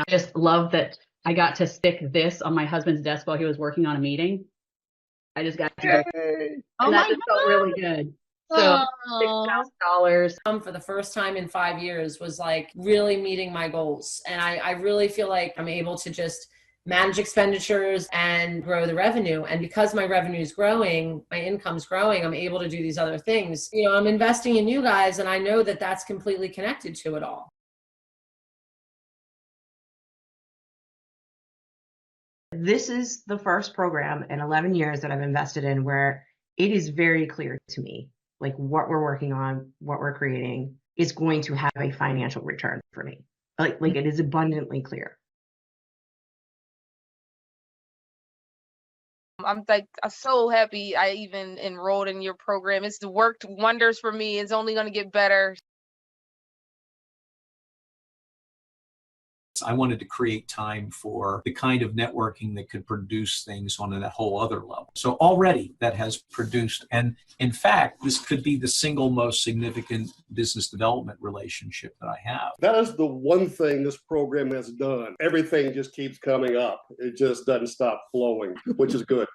just love that I got to stick this on my husband's desk while he was working on a meeting. I just got to go. And that just felt really good. So $6,000 for the first time in 5 years was like really meeting my goals. And I really feel like I'm able to just manage expenditures and grow the revenue. And because my revenue is growing, my income's growing, I'm able to do these other things. You know, I'm investing in you guys, and I know that that's completely connected to it all. This is the first program in 11 years that I've invested in where it is very clear to me, like what we're working on, what we're creating is going to have a financial return for me. Like it is abundantly clear. I'm so happy I even enrolled in your program. It's worked wonders for me. It's only going to get better. I wanted to create time for the kind of networking that could produce things on a whole other level. So already that has produced, and in fact, this could be the single most significant business development relationship that I have. That is the one thing this program has done. Everything just keeps coming up. It just doesn't stop flowing, which is good.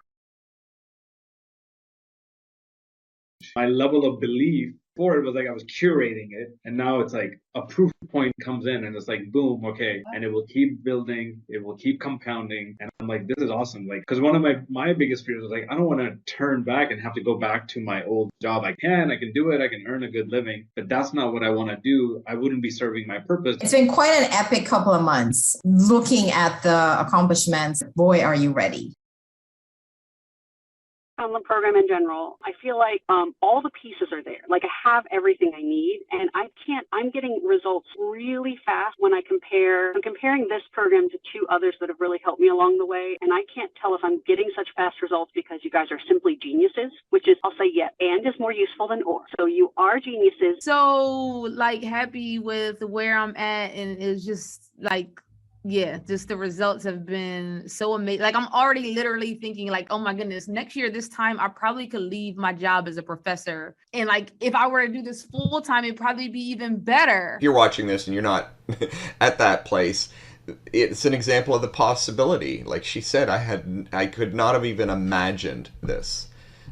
My level of belief for it was like I was curating it, and now it's like a proof point comes in and it's like boom, okay, and it will keep building, it will keep compounding, and I'm like, this is awesome. Like, because one of my biggest fears was like, I don't want to turn back and have to go back to my old job. I can do it, I can earn a good living, but that's not what I want to do. I wouldn't be serving my purpose. It's been quite an epic couple of months. Looking at the accomplishments, boy, are you ready. On the program in general, I feel like all the pieces are there. Like I have everything I need, and I'm getting results really fast when I'm comparing this program to 2 others that have really helped me along the way. And I can't tell if I'm getting such fast results because you guys are simply geniuses, which is, I'll say, yeah, and is more useful than or. So you are geniuses. So like happy with where I'm at, and it's just like, yeah, just the results have been so amazing. Like I'm already literally thinking like, oh my goodness, next year this time I probably could leave my job as a professor. And like if I were to do this full time, it'd probably be even better. If you're watching this and you're not at that place, it's an example of the possibility. Like she said, I could not have even imagined this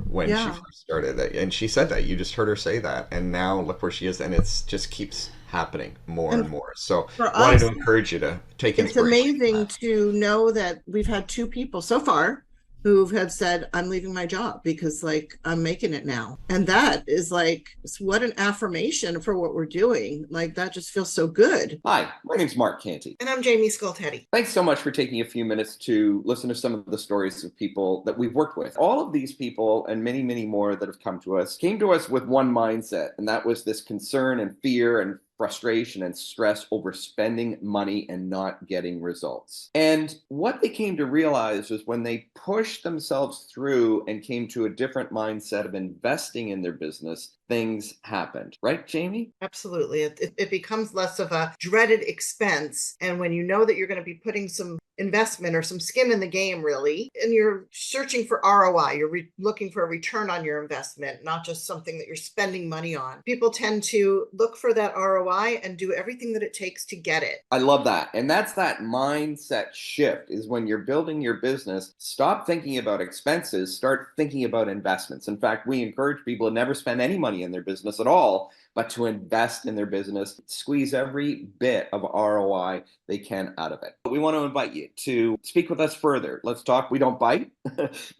when she first started. And she said that. You just heard her say that. And now look where she is, and it's just keeps happening more and more. So I wanted to encourage you to take inspiration. It's amazing to know that we've had 2 people so far who have said, I'm leaving my job because like I'm making it now. And that is like, what an affirmation for what we're doing. Like that just feels so good. Hi, my name's Mark Kanty. And I'm Jaimie Skultety. Thanks so much for taking a few minutes to listen to some of the stories of people that we've worked with. All of these people and many, many more that have come to us came to us with one mindset, and that was this concern and fear and frustration and stress over spending money and not getting results. And what they came to realize was when they pushed themselves through and came to a different mindset of investing in their business, things happened. Right, Jaimie? Absolutely. It becomes less of a dreaded expense. And when you know that you're going to be putting some investment or some skin in the game, really, and you're searching for ROI, you're looking for a return on your investment, not just something that you're spending money on. People tend to look for that ROI and do everything that it takes to get it. I love that. And that's that mindset shift, is when you're building your business, stop thinking about expenses, start thinking about investments. In fact, we encourage people to never spend any money in their business at all, but to invest in their business, squeeze every bit of ROI they can out of it. But we want to invite you to speak with us further. Let's talk. We don't bite.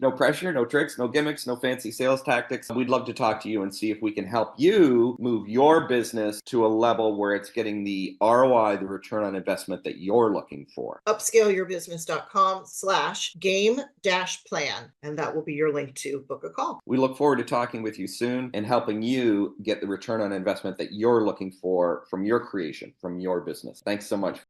No pressure, no tricks, no gimmicks, no fancy sales tactics. We'd love to talk to you and see if we can help you move your business to a level where it's getting the ROI, the return on investment that you're looking for. Upscaleyourbusiness.com/game-plan. And that will be your link to book a call. We look forward to talking with you soon and helping you get the return on investment that you're looking for from your creation, from your business. Thanks so much.